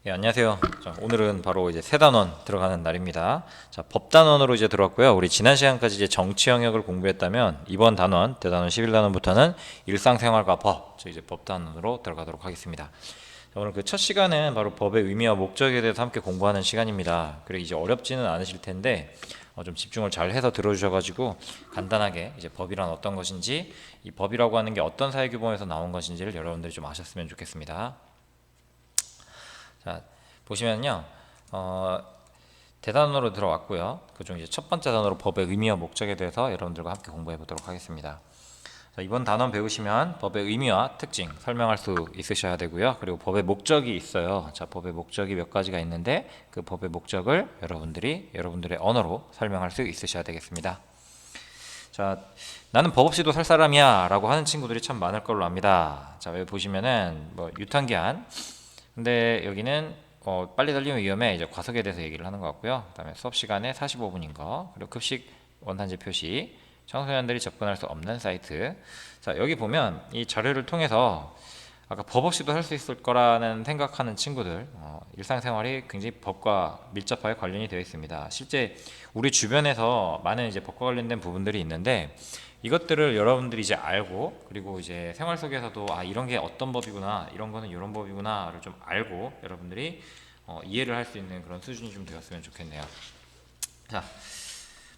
예, 안녕하세요. 자, 오늘은 바로 이제 새 단원 들어가는 날입니다. 자, 법 단원으로 이제 들어왔고요. 우리 지난 시간까지 이제 정치 영역을 공부했다면 이번 단원, 대단원 11단원부터는 일상생활과 법, 즉 이제 법 단원으로 들어가도록 하겠습니다. 자, 오늘 그 첫 시간은 바로 법의 의미와 목적에 대해서 함께 공부하는 시간입니다. 그리고 이제 어렵지는 않으실 텐데 좀 집중을 잘 해서 들어주셔가지고 간단하게 이제 법이란 어떤 것인지, 이 법이라고 하는 게 어떤 사회규범에서 나온 것인지를 여러분들이 좀 아셨으면 좋겠습니다. 자, 보시면요, 대단원으로 들어왔고요. 그중 이제 첫 번째 단어로 법의 의미와 목적에 대해서 여러분들과 함께 공부해 보도록 하겠습니다. 자, 이번 단원 배우시면 법의 의미와 특징 설명할 수 있으셔야 되고요. 그리고 법의 목적이 있어요. 자, 법의 목적이 몇 가지가 있는데 그 법의 목적을 여러분들이 여러분들의 언어로 설명할 수 있으셔야 되겠습니다. 자, 나는 법 없이도 살 사람이야 라고 하는 친구들이 참 많을 걸로 압니다. 자, 여기 보시면은 뭐 유탄기한, 근데 여기는 빨리 달리면 위험해, 이제 과속에 대해서 얘기를 하는 것 같고요. 그다음에 수업 시간에 45분인 거, 그리고 급식 원산지 표시, 청소년들이 접근할 수 없는 사이트. 자, 여기 보면 이 자료를 통해서 아까 법 없이도 할 수 있을 거라는 생각하는 친구들, 일상생활이 굉장히 법과 밀접하게 관련이 되어 있습니다. 실제 우리 주변에서 많은 이제 법과 관련된 부분들이 있는데 이것들을 여러분들이 이제 알고, 그리고 이제 생활 속에서도 이런 게 어떤 법이구나, 이런 거는 이런 법이구나를 좀 알고 여러분들이 이해를 할 수 있는 그런 수준이 좀 되었으면 좋겠네요. 자,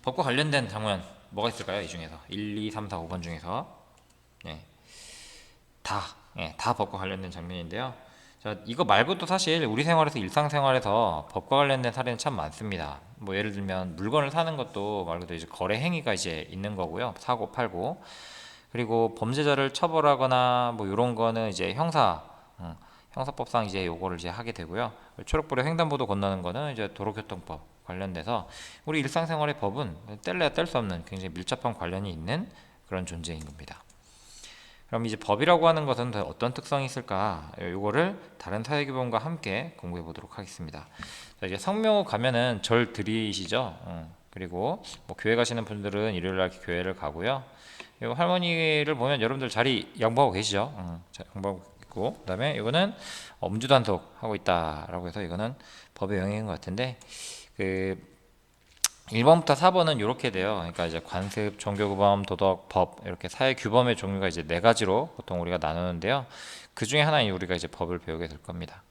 법과 관련된 장면 뭐가 있을까요? 이 중에서 1, 2, 3, 4, 5번 중에서 네, 다 법과 관련된 장면인데요. 자, 이거 말고도 사실 우리 생활에서 일상생활에서 법과 관련된 사례는 참 많습니다. 뭐 예를 들면 물건을 사는 것도 말 그대로 이제 거래 행위가 이제 있는 거고요. 사고 팔고, 그리고 범죄자를 처벌하거나 뭐 이런 거는 이제 형사법상 이제 요거를 이제 하게 되고요. 초록불에 횡단보도 건너는 거는 이제 도로교통법 관련돼서 우리 일상생활의 법은 뗄래야 뗄 수 없는 굉장히 밀접한 관련이 있는 그런 존재인 겁니다. 그럼 이제 법이라고 하는 것은 어떤 특성이 있을까? 이거를 다른 사회규범과 함께 공부해 보도록 하겠습니다. 자, 이제 성묘 가면은 절 드리시죠. 그리고 뭐 교회 가시는 분들은 일요일 날 교회를 가고요. 요 할머니를 보면 여러분들 자리 양보하고 계시죠. 자, 양보하고 있고, 그다음에 이거는 음주단속 하고 있다라고 해서 이거는 법의 영역인 것 같은데, 그 1번부터 4번은 이렇게 돼요. 그러니까 이제 관습, 종교규범, 도덕, 법, 이렇게 사회 규범의 종류가 이제 네 가지로 보통 우리가 나누는데요. 그 중에 하나인 우리가 이제 법을 배우게 될 겁니다.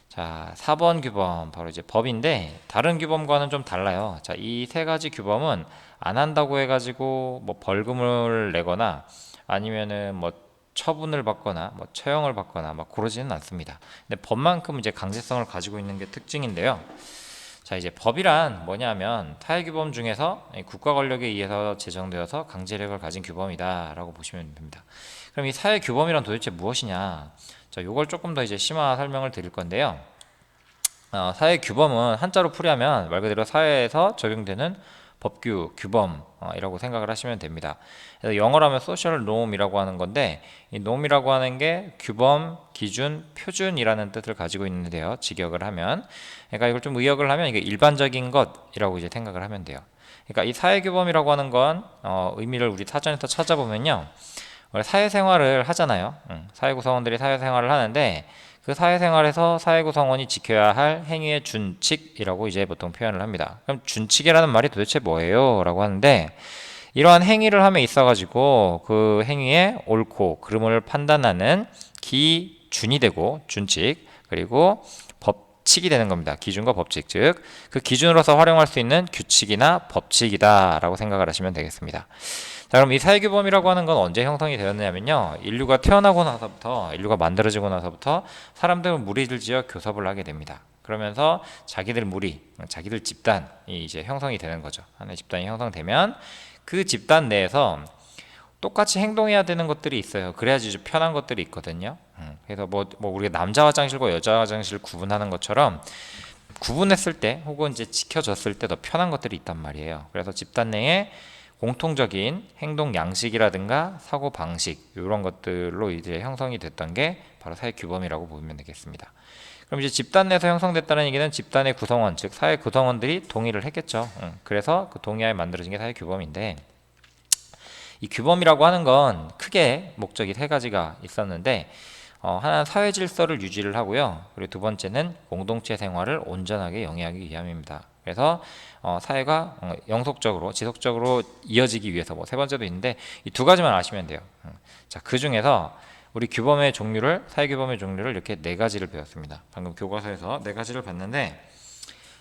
자, 4번 규범 바로 이제 법인데 다른 규범과는 좀 달라요. 자, 이 세 가지 규범은 안 한다고 해가지고 뭐 벌금을 내거나 아니면은 뭐 처분을 받거나 뭐 처형을 받거나 막 그러지는 않습니다. 근데 법만큼 이제 강제성을 가지고 있는 게 특징인데요. 자, 이제 법이란 뭐냐면 타해규범 중에서 국가 권력에 의해서 제정되어서 강제력을 가진 규범이다라고 보시면 됩니다. 그럼 이 사회규범이란 도대체 무엇이냐? 자, 요걸 조금 더 이제 심화 설명을 드릴 건데요. 사회규범은 한자로 풀이하면 말 그대로 사회에서 적용되는 법규, 규범이라고 생각을 하시면 됩니다. 그래서 영어로 하면 social norm이라고 하는 건데, 이 norm이라고 하는 게 규범, 기준, 표준이라는 뜻을 가지고 있는데요. 직역을 하면, 그러니까 이걸 좀 의역을 하면 이게 일반적인 것이라고 이제 생각을 하면 돼요. 그러니까 이 사회규범이라고 하는 건 의미를 우리 사전에서 찾아보면요, 원래 사회생활을 하잖아요. 사회구성원들이 사회생활을 하는데 그 사회생활에서 사회구성원이 지켜야 할 행위의 준칙이라고 이제 보통 표현을 합니다. 그럼 준칙이라는 말이 도대체 뭐예요? 라고 하는데, 이러한 행위를 함에 있어가지고 그 행위의 옳고 그름을 판단하는 기준이 되고 준칙, 그리고 법칙이 되는 겁니다. 기준과 법칙, 즉 그 기준으로서 활용할 수 있는 규칙이나 법칙이다 라고 생각을 하시면 되겠습니다. 자, 그럼 이 사회규범이라고 하는 건 언제 형성이 되었냐면요, 인류가 태어나고 나서부터, 인류가 만들어지고 나서부터 사람들은 무리를 지어 교섭을 하게 됩니다. 그러면서 자기들 무리, 자기들 집단이 이제 형성이 되는 거죠. 하나의 집단이 형성되면 그 집단 내에서 똑같이 행동해야 되는 것들이 있어요. 그래야지 좀 편한 것들이 있거든요. 그래서 뭐 우리가 남자 화장실과 여자 화장실을 구분하는 것처럼 구분했을 때 혹은 이제 지켜졌을 때 더 편한 것들이 있단 말이에요. 그래서 집단 내에 공통적인 행동 양식이라든가 사고 방식, 이런 것들로 이제 형성이 됐던 게 바로 사회 규범이라고 보면 되겠습니다. 그럼 이제 집단 내에서 형성됐다는 얘기는 집단의 구성원, 즉 사회 구성원들이 동의를 했겠죠. 그래서 그 동의하에 만들어진 게 사회 규범인데, 이 규범이라고 하는 건 크게 목적이 세 가지가 있었는데, 하나는 사회 질서를 유지를 하고요. 그리고 두 번째는 공동체 생활을 온전하게 영위하기 위함입니다. 그래서 사회가 영속적으로 지속적으로 이어지기 위해서 뭐 세 번째도 있는데 이 두 가지만 아시면 돼요. 자, 그 중에서 우리 규범의 종류를 사회 규범의 종류를 이렇게 네 가지를 배웠습니다. 방금 교과서에서 네 가지를 봤는데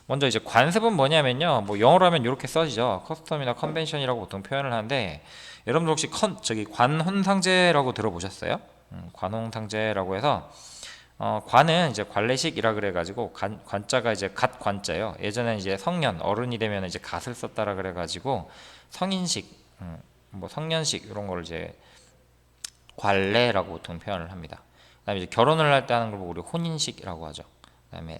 먼저 이제 관습은 뭐냐면요. 뭐 영어로 하면 이렇게 써지죠. 커스텀이나 컨벤션이라고 보통 표현을 하는데 여러분들 혹시 관혼상제라고 들어보셨어요? 관혼상제라고 해서 관은 이제 관례식이라 그래가지고 관자가 이제 갓 관자예요. 예전에 이제 성년 어른이 되면 이제 갓을 썼다라 그래가지고 성인식, 뭐 성년식 이런 걸 이제 관례라고 보통 표현을 합니다. 그다음에 이제 결혼을 할 때 하는 걸 보고 우리 혼인식이라고 하죠. 그다음에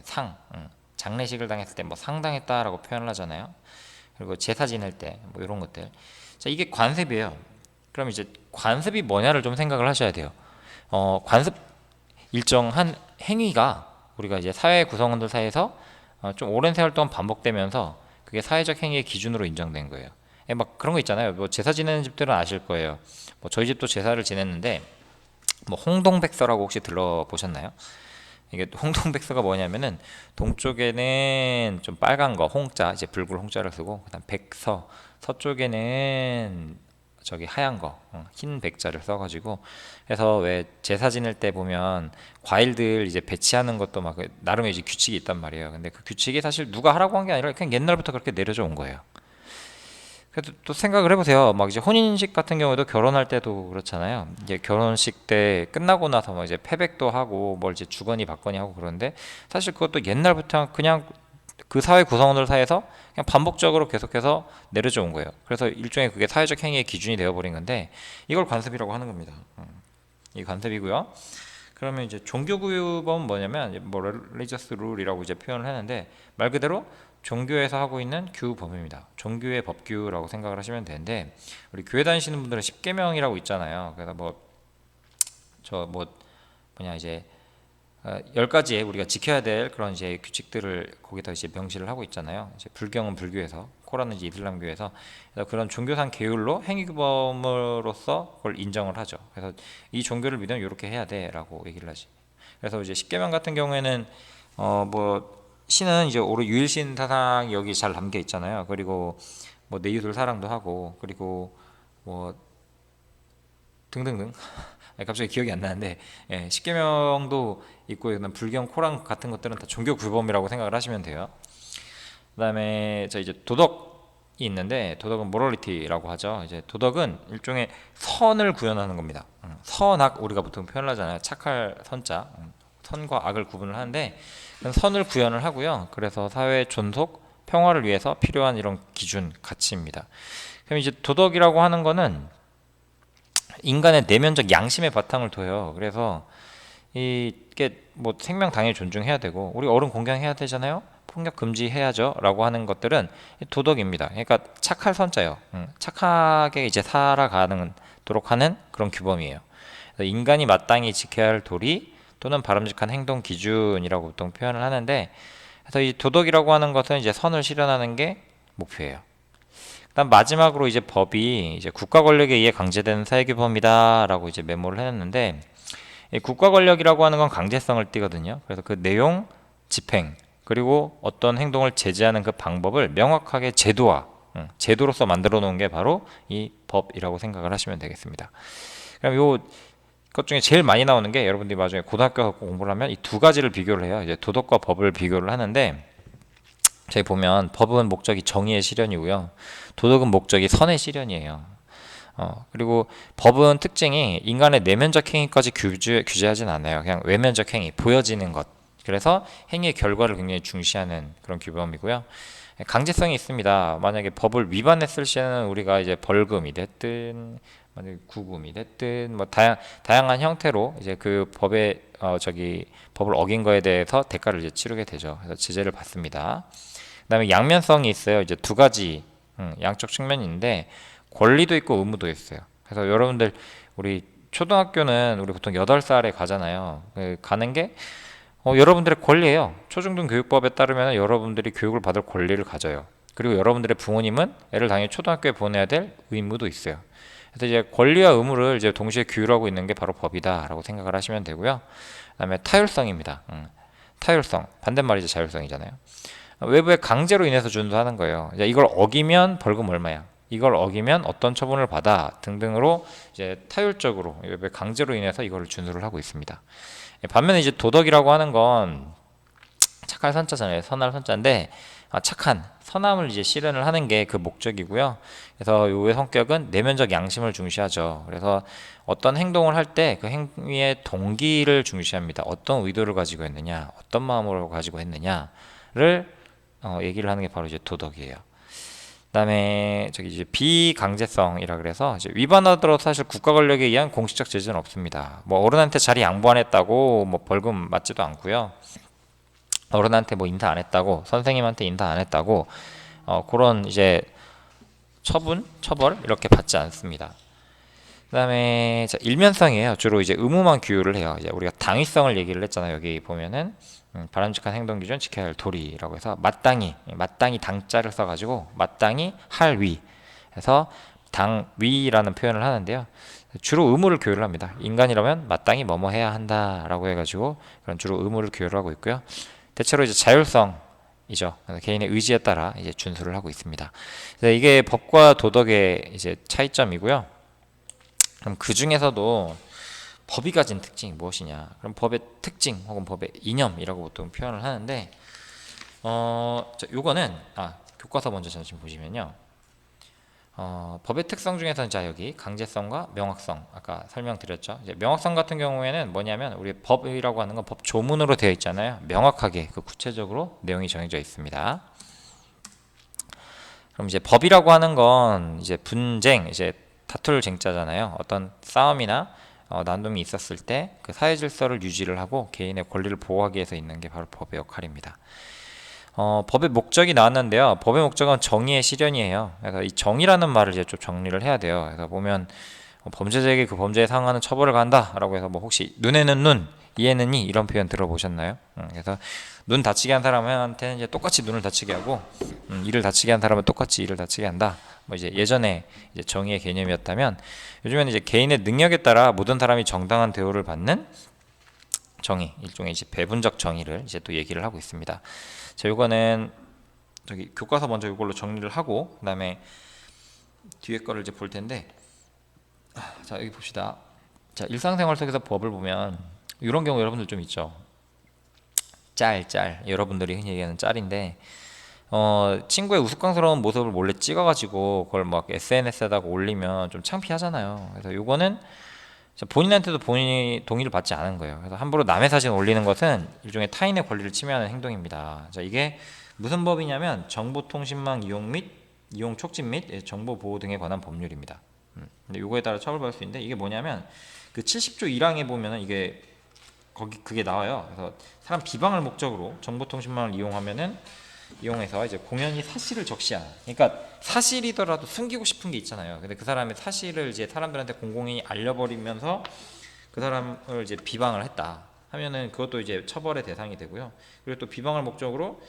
장례식을 당했을 때 뭐 상당했다라고 표현을 하잖아요. 그리고 제사 지낼 때 뭐 이런 것들. 자, 이게 관습이에요. 그럼 이제 관습이 뭐냐를 좀 생각을 하셔야 돼요. 관습 일정한 행위가 우리가 이제 사회 구성원들 사이에서 좀 오랜 세월 동안 반복되면서 그게 사회적 행위의 기준으로 인정된 거예요. 막 그런 거 있잖아요. 뭐 제사 지내는 집들은 아실 거예요. 뭐 저희 집도 제사를 지냈는데 뭐 홍동백서라고 혹시 들어보셨나요? 이게 홍동백서가 뭐냐면은 동쪽에는 좀 빨간 거 홍자 이제 붉은 홍자를 쓰고 그다음 백서 서쪽에는 저기 하얀 거 흰 백자를 써가지고 해서 왜 제사 지낼 때 보면 과일들 이제 배치하는 것도 막 나름의 이제 규칙이 있단 말이에요. 근데 그 규칙이 사실 누가 하라고 한 게 아니라 그냥 옛날부터 그렇게 내려져 온 거예요. 그래도 또 생각을 해보세요. 막 이제 혼인식 같은 경우도 결혼할 때도 그렇잖아요. 이제 결혼식 때 끝나고 나서 막 이제 패백도 하고 뭘 이제 주거니 받거니 하고 그러는데 사실 그것도 옛날부터 그냥 그 사회 구성원들 사이에서 그냥 반복적으로 계속해서 내려져 온 거예요. 그래서 일종의 그게 사회적 행위의 기준이 되어버린 건데 이걸 관습이라고 하는 겁니다. 이 관습이고요. 그러면 이제 종교규범은 뭐냐면 뭐 religious rule이라고 이제 표현을 하는데 말 그대로 종교에서 하고 있는 규범입니다. 종교의 법규라고 생각을 하시면 되는데 우리 교회 다니시는 분들은 십계명이라고 있잖아요. 그래서 뭐 뭐냐 이제 10가지의 우리가 지켜야 될 그런 이제 규칙들을 거기다 이제 명시를 하고 있잖아요. 이제 불경은 불교에서, 코란은 이제 이슬람교에서 그래서 그런 종교상 계율로 행위규범으로서 그걸 인정을 하죠. 그래서 이 종교를 믿으면 이렇게 해야 돼라고 얘기를 하지. 그래서 이제 십계명 같은 경우에는 뭐 신은 이제 오로 유일신 사상이 여기 잘 담겨 있잖아요. 그리고 뭐 내 이웃을 사랑도 하고 그리고 뭐 등등등 갑자기 기억이 안 나는데 십계명도 있고 그다음 불경 코란 같은 것들은 다 종교 규범이라고 생각을 하시면 돼요. 그다음에 자 이제 도덕이 있는데 도덕은 모럴리티라고 하죠. 이제 도덕은 일종의 선을 구현하는 겁니다. 선악 우리가 보통 표현을 하잖아요. 착할 선자 선과 악을 구분을 하는데 선을 구현을 하고요. 그래서 사회 존속 평화를 위해서 필요한 이런 기준 가치입니다. 그럼 이제 도덕이라고 하는 거는 인간의 내면적 양심의 바탕을 둬요. 그래서 이게 뭐 생명 당연히 존중해야 되고 우리 어른 공경해야 되잖아요. 폭력 금지해야죠 라고 하는 것들은 도덕입니다. 그러니까 착할 선자예요. 착하게 이제 살아가도록 하는 그런 규범이에요. 인간이 마땅히 지켜야 할 도리 또는 바람직한 행동 기준이라고 보통 표현을 하는데 그래서 이 도덕이라고 하는 것은 이제 선을 실현하는 게 목표예요. 그다음 마지막으로 이제 법이 이제 국가 권력에 의해 강제되는 사회규범이다라고 이제 메모를 해놨는데 이 국가 권력이라고 하는 건 강제성을 띠거든요. 그래서 그 내용, 집행 그리고 어떤 행동을 제재하는 그 방법을 명확하게 제도로서 만들어 놓은 게 바로 이 법이라고 생각을 하시면 되겠습니다. 그럼 요 것 중에 제일 많이 나오는 게 여러분들이 나중에 고등학교 가서 공부를 하면 이 두 가지를 비교를 해요. 이제 도덕과 법을 비교를 하는데 저희 보면 법은 목적이 정의의 실현이고요. 도덕은 목적이 선의 실현이에요. 그리고 법은 특징이 인간의 내면적 행위까지 규제하진 않아요. 그냥 외면적 행위, 보여지는 것. 그래서 행위의 결과를 굉장히 중시하는 그런 규범이고요. 강제성이 있습니다. 만약에 법을 위반했을 시에는 우리가 이제 벌금이 됐든 구금이 됐든 뭐 다양한 형태로 이제 그 법을 어긴 거에 대해서 대가를 이제 치르게 되죠. 그래서 제재를 받습니다. 그다음에 양면성이 있어요. 이제 두 가지 양쪽 측면인데 권리도 있고 의무도 있어요. 그래서 여러분들 우리 초등학교는 우리 보통 8살에 가잖아요. 가는 게 여러분들의 권리예요. 초중등 교육법에 따르면 여러분들이 교육을 받을 권리를 가져요. 그리고 여러분들의 부모님은 애를 당연히 초등학교에 보내야 될 의무도 있어요. 그래서 이제 권리와 의무를 이제 동시에 규율하고 있는 게 바로 법이다라고 생각을 하시면 되고요. 그다음에 타율성입니다. 타율성 반대말이죠. 자율성이잖아요. 외부의 강제로 인해서 준수하는 거예요. 이걸 어기면 벌금 얼마야? 이걸 어기면 어떤 처분을 받아 등등으로 이제 타율적으로 외부의 강제로 인해서 이거를 준수를 하고 있습니다. 반면에 이제 도덕이라고 하는 건 착할 선자잖아요. 선할 선자인데 착한 선함을 이제 실현을 하는 게 그 목적이고요. 그래서 요의 성격은 내면적 양심을 중시하죠. 그래서 어떤 행동을 할 때 그 행위의 동기를 중시합니다. 어떤 의도를 가지고 했느냐, 어떤 마음으로 가지고 했느냐를 얘기를 하는 게 바로 이제 도덕이에요. 그다음에 저기 이제 비강제성이라 그래서 이제 위반하더라도 사실 국가 권력에 의한 공식적 제재는 없습니다. 뭐 어른한테 자리 양보 안 했다고 뭐 벌금 맞지도 않고요. 어른한테 뭐 인사 안 했다고, 선생님한테 인사 안 했다고 그런 이제 처벌 이렇게 받지 않습니다. 그다음에 일면성이에요. 주로 이제 의무만 규율을 해요. 이제 우리가 당위성을 얘기를 했잖아요. 여기 보면은 바람직한 행동 기준 지켜야 할 도리라고 해서 마땅히 당자를 써가지고 마땅히 할 위 해서 당위라는 표현을 하는데요. 주로 의무를 교육을 합니다. 인간이라면 마땅히 뭐뭐 해야 한다라고 해가지고 그런 주로 의무를 교육을 하고 있고요. 대체로 이제 자율성이죠. 개인의 의지에 따라 이제 준수를 하고 있습니다. 이게 법과 도덕의 이제 차이점이고요. 그럼 그 중에서도 법이 가진 특징이 무엇이냐? 그럼 법의 특징 혹은 법의 이념이라고 보통 표현을 하는데, 요거는 교과서 먼저 잠시 보시면요. 법의 특성 중에서는 여기 강제성과 명확성 아까 설명드렸죠. 이제 명확성 같은 경우에는 뭐냐면 우리 법이라고 하는 건 법 조문으로 되어 있잖아요. 명확하게 그 구체적으로 내용이 정해져 있습니다. 그럼 이제 법이라고 하는 건 이제 분쟁, 이제 다툴 쟁자잖아요. 어떤 싸움이나 난동이 있었을 때 그 사회 질서를 유지를 하고 개인의 권리를 보호하기 위해서 있는 게 바로 법의 역할입니다. 법의 목적이 나왔는데요. 법의 목적은 정의의 실현이에요. 그래서 이 정의라는 말을 이제 좀 정리를 해야 돼요. 그래서 보면 범죄자에게 그 범죄에 상하는 처벌을 간다라고 해서 뭐 혹시 눈에는 눈, 이에는 이 이런 표현 들어보셨나요? 그래서 눈 다치게 한 사람한테는 이제 똑같이 눈을 다치게 하고 이를 다치게 한 사람은 똑같이 이를 다치게 한다. 뭐 이제 예전에 이제 정의의 개념이었다면 요즘에는 이제 개인의 능력에 따라 모든 사람이 정당한 대우를 받는 정의, 일종의 이제 배분적 정의를 이제 또 얘기를 하고 있습니다. 자, 요거는 저기 교과서 먼저 이걸로 정리를 하고 그다음에 뒤에 거를 이제 볼 텐데, 자 여기 봅시다. 자, 일상생활 속에서 법을 보면 이런 경우 여러분들 좀 있죠. 짤 여러분들이 흔히 얘기하는 짤인데 친구의 우스꽝스러운 모습을 몰래 찍어가지고 그걸 막 SNS에다가 올리면 좀 창피하잖아요. 그래서 요거는 본인한테도 본인이 동의를 받지 않은 거예요. 그래서 함부로 남의 사진 올리는 것은 일종의 타인의 권리를 침해하는 행동입니다. 자, 이게 무슨 법이냐면 정보통신망 이용 및 이용 촉진 및 정보 보호 등에 관한 법률입니다. 근데 요거에 따라 처벌받을 수 있는데 이게 뭐냐면 그 70조 1항에 보면은 이게 그게 나와요. 그래서 사람 비방을 목적으로 정보통신망을 이용해서 이제 공연히 사실을 적시한, 그러니까 사실이더라도 숨기고 싶은 게 있잖아요. 근데 그 사람의 사실을 이제 사람들한테 공공히 알려버리면서 그 사람을 이제 비방을 했다 하면은 그것도 이제 처벌의 대상이 되고요. 그리고 또 비방을 목적으로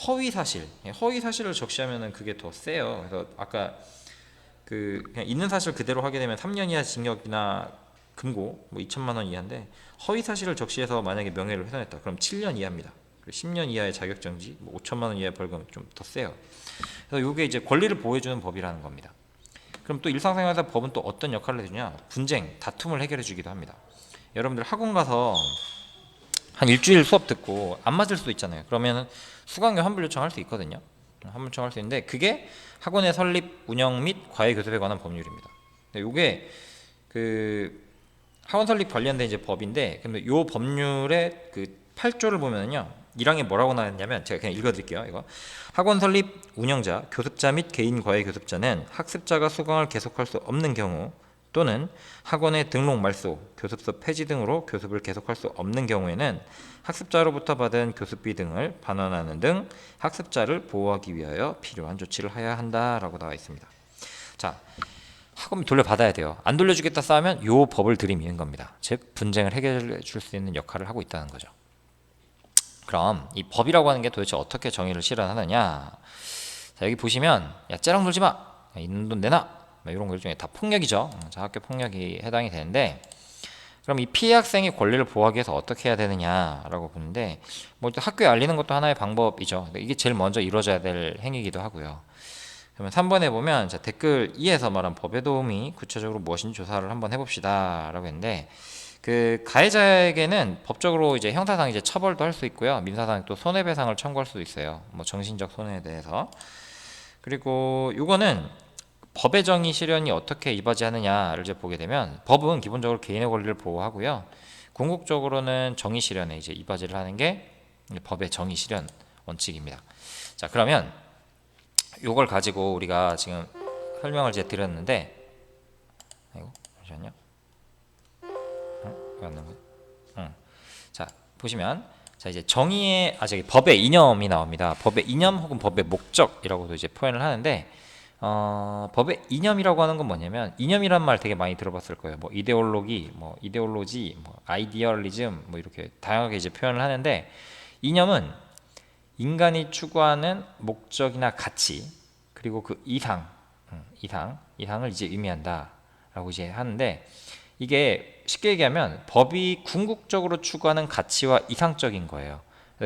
허위 사실을 적시하면은 그게 더 세요. 그래서 아까 그 그냥 있는 사실 그대로 하게 되면 3년 이하 징역이나 금고 뭐 2천만 원 이하인데, 허위 사실을 적시해서 만약에 명예를 훼손했다 그럼 7년 이하입니다. 10년 이하의 자격정지, 뭐 5천만 원 이하의 벌금, 좀 더 세요. 그래서 이게 이제 권리를 보호해주는 법이라는 겁니다. 그럼 또 일상생활에서 법은 또 어떤 역할을 해주냐? 분쟁, 다툼을 해결해주기도 합니다. 여러분들 학원 가서 한 일주일 수업 듣고 안 맞을 수도 있잖아요. 그러면 수강료 환불 요청할 수 있거든요. 환불 요청할 수 있는데 그게 학원의 설립, 운영 및 과외 교습에 관한 법률입니다. 이게 그 학원 설립 관련된 이제 법인데, 근데 요 법률의 그 8조를 보면은요. 1항에 뭐라고 나왔냐면 제가 그냥 읽어드릴게요. 이거 학원 설립 운영자, 교습자 및 개인 과외 교습자는 학습자가 수강을 계속할 수 없는 경우 또는 학원의 등록 말소, 교습소 폐지 등으로 교습을 계속할 수 없는 경우에는 학습자로부터 받은 교습비 등을 반환하는 등 학습자를 보호하기 위하여 필요한 조치를 해야 한다라고 나와 있습니다. 자, 학원 돌려받아야 돼요. 안 돌려주겠다 싸우면 요 법을 들이미는 겁니다. 즉 분쟁을 해결해 줄 수 있는 역할을 하고 있다는 거죠. 그럼 이 법이라고 하는 게 도대체 어떻게 정의를 실현하느냐? 자, 여기 보시면 야 쟤랑 놀지 마, 있는 돈 내놔, 뭐 이런 거 일종의 다 폭력이죠. 장학교 폭력이 해당이 되는데, 그럼 이 피해 학생의 권리를 보호하기 위해서 어떻게 해야 되느냐라고 보는데, 뭐 일단 학교에 알리는 것도 하나의 방법이죠. 이게 제일 먼저 이루어져야 될 행위이기도 하고요. 그러면 3번에 보면, 자, 댓글 2에서 말한 법의 도움이 구체적으로 무엇인지 조사를 한번 해봅시다 라고 했는데, 그 가해자에게는 법적으로 이제 형사상 이제 처벌도 할 수 있고요, 민사상 또 손해배상을 청구할 수도 있어요. 뭐 정신적 손해에 대해서. 그리고 요거는 법의 정의 실현이 어떻게 이바지하느냐를 이제 보게 되면, 법은 기본적으로 개인의 권리를 보호하고요, 궁극적으로는 정의 실현에 이제 이바지를 하는 게 법의 정의 실현 원칙입니다. 자, 그러면 요걸 가지고 우리가 지금 설명을 이제 드렸는데, 아이고 잠시만요. 왜 안 나온 거야? 자, 보시면, 자, 이제 정의의, 저기 법의 이념이 나옵니다. 법의 이념 혹은 법의 목적이라고도 이제 표현을 하는데, 법의 이념이라고 하는 건 뭐냐면, 이념이란 말 되게 많이 들어봤을 거예요. 뭐 이데올로기, 뭐 이데올로지, 뭐 아이디얼리즘, 뭐 이렇게 다양하게 이제 표현을 하는데, 이념은 인간이 추구하는 목적이나 가치, 그리고 그 이상을 이제 의미한다라고 이제 하는데, 이게 쉽게 얘기하면 법이 궁극적으로 추구하는 가치와 이상적인 거예요.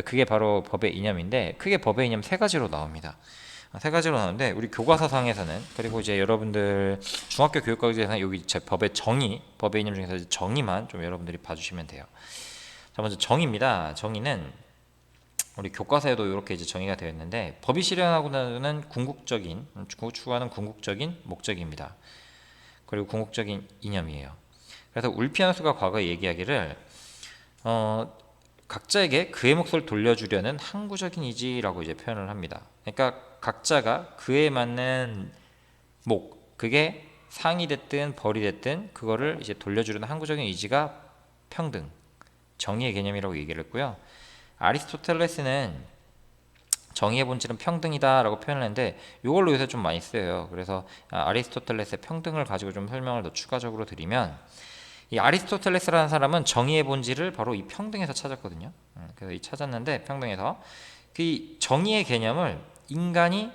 그게 바로 법의 이념인데, 크게 법의 이념 세 가지로 나옵니다. 세 가지로 나오는데, 우리 교과서상에서는, 그리고 이제 여러분들 중학교 교육과정에서는 여기 제 법의 정의, 법의 이념 중에서 정의만 좀 여러분들이 봐주시면 돼요. 자, 먼저 정의입니다. 정의는 우리 교과서에도 이렇게 이제 정의가 되어 있는데, 법이 실현하고는 추구하는 궁극적인 목적입니다. 그리고 궁극적인 이념이에요. 그래서 울피아노스가 과거에 얘기하기를, 각자에게 그의 몫을 돌려주려는 항구적인 의지라고 이제 표현을 합니다. 그러니까 각자가 그에 맞는 목, 그게 상이 됐든 벌이 됐든 그거를 이제 돌려주려는 항구적인 의지가 평등, 정의의 개념이라고 얘기를 했고요. 아리스토텔레스는 정의의 본질은 평등이다라고 표현을 했는데, 이걸로 요새 좀 많이 쓰여요. 그래서 아리스토텔레스의 평등을 가지고 좀 설명을 더 추가적으로 드리면, 이 아리스토텔레스라는 사람은 정의의 본질을 바로 이 평등에서 찾았거든요. 그래서 이 찾았는데, 평등에서 그 정의의 개념을 인간이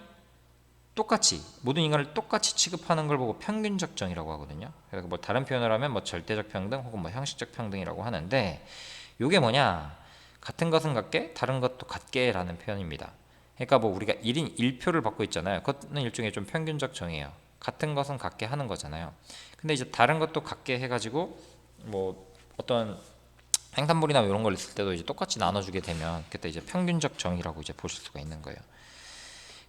똑같이, 모든 인간을 똑같이 취급하는 걸 보고 평균적 정의라고 하거든요. 그래서 뭐 다른 표현을 하면 뭐 절대적 평등 혹은 뭐 형식적 평등이라고 하는데, 이게 뭐냐, 같은 것은 같게 다른 것도 같게라는 표현입니다. 그러니까 뭐 우리가 1인 1표를 받고 있잖아요. 그것은 일종의 좀 평균적 정의예요. 같은 것은 같게 하는 거잖아요. 근데 이제 다른 것도 같게 해가지고 뭐 어떤 행산물이나 이런 걸 있을 때도 이제 똑같이 나눠주게 되면, 그때 이제 평균적 정의라고 이제 보실 수가 있는 거예요.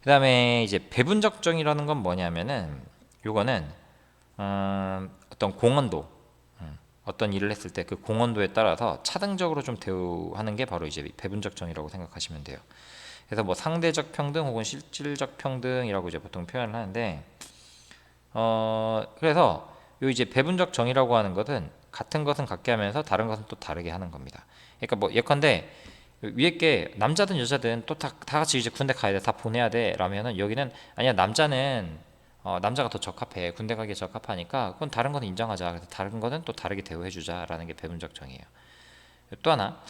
그 다음에 이제 배분적 정의라는 건 뭐냐면은, 요거는 어떤 공헌도, 어떤 일을 했을 때 그 공헌도에 따라서 차등적으로 좀 대우하는 게 바로 이제 배분적 정의라고 생각하시면 돼요. 그래서 뭐 상대적 평등 혹은 실질적 평등이라고 이제 보통 표현을 하는데, 그래서 요 이제 배분적 정의라고 하는 것은 같은 것은 같게 하면서 다른 것은 또 다르게 하는 겁니다. 그러니까 뭐 예컨대 위에 게 남자든 여자든 또 다 같이 이제 군대 가야 돼, 다 보내야 돼 라면은, 여기는 아니야, 남자는 남자가 더 적합해, 군대 가기에 적합하니까 그건 다른 거는 인정하자, 그래서 다른 거는 또 다르게 대우해주자라는 게 배분적 정의예요. 또 하나,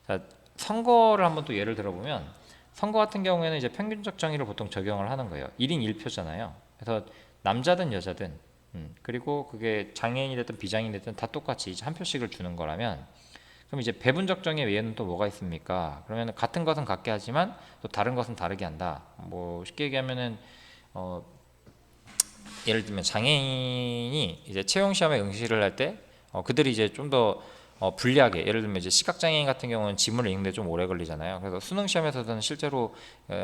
자, 선거를 한번 또 예를 들어보면, 선거 같은 경우에는 이제 평균적 정의를 보통 적용을 하는 거예요. 1인 1표잖아요. 그래서 남자든 여자든, 그리고 그게 장애인이 됐든 비장애인이 됐든 다 똑같이 이제 한 표씩을 주는 거라면, 그럼 이제 배분적 정의 외에는 또 뭐가 있습니까? 그러면 같은 것은 같게 하지만 또 다른 것은 다르게 한다. 뭐 쉽게 얘기하면은, 예를 들면 장애인이 이제 채용 시험에 응시를 할 때, 그들이 이제 좀 더 불리하게, 예를 들면 이제 시각장애인 같은 경우는 지문을 읽는데 좀 오래 걸리잖아요. 그래서 수능 시험에서는 실제로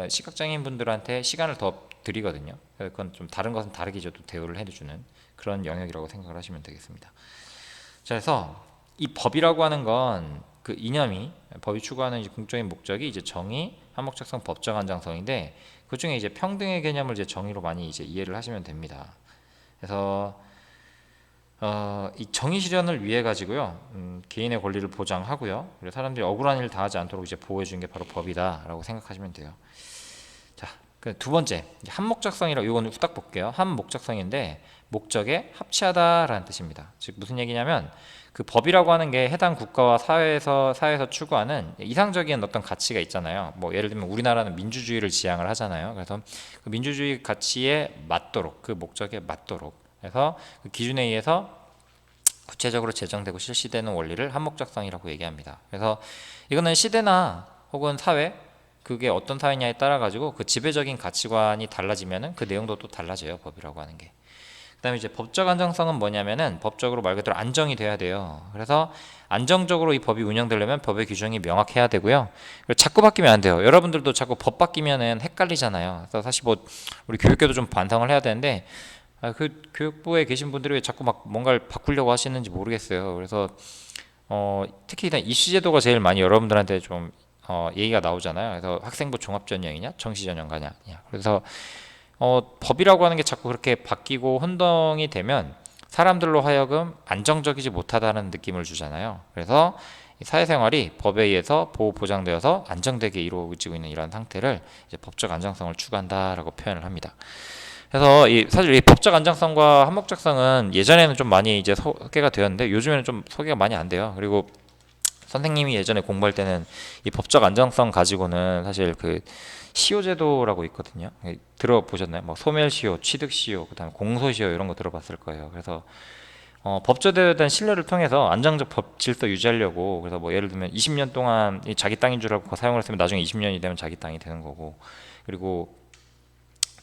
시각장애인 분들한테 시간을 더 드리거든요. 그래서 그건 좀 다른 것은 다르게 또 대우를 해주는 그런 영역이라고 생각을 하시면 되겠습니다. 자, 그래서 이 법이라고 하는 건, 그 이념이, 법이 추구하는 이제 궁극적인 목적이 이제 정의, 한목적성, 법적 안정성인데, 그 중에 이제 평등의 개념을 이제 정의로 많이 이제 이해를 하시면 됩니다. 그래서 이 정의 실현을 위해 가지고요, 개인의 권리를 보장하고요, 그리고 사람들이 억울한 일을 당하지 않도록 이제 보호해 주는 게 바로 법이다라고 생각하시면 돼요. 자, 그 두 번째, 한목적성이라고, 이거는 후딱 볼게요. 한목적성인데, 목적에 합치하다라는 뜻입니다. 즉 무슨 얘기냐면, 그 법이라고 하는 게 해당 국가와 사회에서 추구하는 이상적인 어떤 가치가 있잖아요. 뭐 예를 들면 우리나라는 민주주의를 지향을 하잖아요. 그래서 그 민주주의 가치에 맞도록, 그 목적에 맞도록 그래서 그 기준에 의해서 구체적으로 제정되고 실시되는 원리를 한목적성이라고 얘기합니다. 그래서 이거는 시대나 혹은 사회, 그게 어떤 사회냐에 따라 가지고 그 지배적인 가치관이 달라지면은 그 내용도 또 달라져요. 법이라고 하는 게. 그다음에 이제 법적 안정성은 뭐냐면은 법적으로 말 그대로 안정이 돼야 돼요. 그래서 안정적으로 이 법이 운영되려면 법의 규정이 명확해야 되고요. 그리고 자꾸 바뀌면 안 돼요. 여러분들도 자꾸 법 바뀌면은 헷갈리잖아요. 그래서 사실 뭐 우리 교육계도 좀 반성을 해야 되는데 그 교육부에 계신 분들이 왜 자꾸 막 뭔가를 바꾸려고 하시는지 모르겠어요. 그래서 특히 입시 제도가 제일 많이 여러분들한테 좀 얘기가 나오잖아요. 그래서 학생부 종합전형이냐, 정시전형가냐. 그래서 법이라고 하는 게 자꾸 그렇게 바뀌고 혼동이 되면 사람들로 하여금 안정적이지 못하다는 느낌을 주잖아요. 그래서 사회생활이 법에 의해서 보호 보장되어서 안정되게 이루어지고 있는 이런 상태를 이제 법적 안정성을 추구한다라고 표현을 합니다. 그래서 사실 이 법적 안정성과 한목적성은 예전에는 좀 많이 이제 소개가 되었는데 요즘에는 좀 소개가 많이 안 돼요. 그리고 선생님이 예전에 공부할 때는 이 법적 안정성 가지고는 사실 그 시효제도라고 있거든요. 들어보셨나요? 뭐 소멸시효, 취득시효, 그다음에 공소시효 이런 거 들어봤을 거예요. 그래서 법조대에 대한 신뢰를 통해서 안정적 법 질서 유지하려고, 그래서 뭐 예를 들면 20년 동안 이 자기 땅인 줄 알고 사용을 했으면 나중에 20년이 되면 자기 땅이 되는 거고, 그리고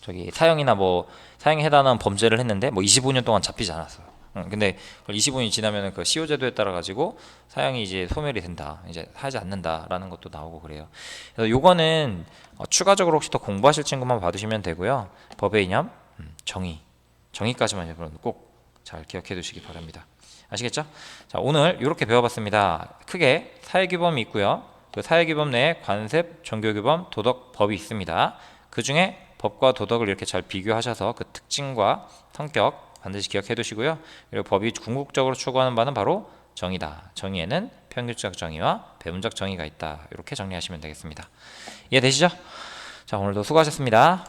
저기 사형이나 뭐 사형에 해당하는 범죄를 했는데 뭐 25년 동안 잡히지 않았어요. 근데 25년이 지나면은 그 시효제도에 따라 가지고 사형이 이제 소멸이 된다, 이제 하지 않는다라는 것도 나오고 그래요. 그래서 요거는 추가적으로 혹시 더 공부하실 친구만 봐두시면 되고요. 법의 이념, 정의까지만 여러분 꼭 잘 기억해 두시기 바랍니다. 아시겠죠? 자, 오늘 이렇게 배워봤습니다. 크게 사회규범이 있고요. 그 사회규범 내에 관습, 종교규범, 도덕, 법이 있습니다. 그 중에 법과 도덕을 이렇게 잘 비교하셔서 그 특징과 성격 반드시 기억해 두시고요. 그리고 법이 궁극적으로 추구하는 바는 바로 정의다. 정의에는 평균적 정의와 배분적 정의가 있다. 이렇게 정리하시면 되겠습니다. 이해되시죠? 자, 오늘도 수고하셨습니다.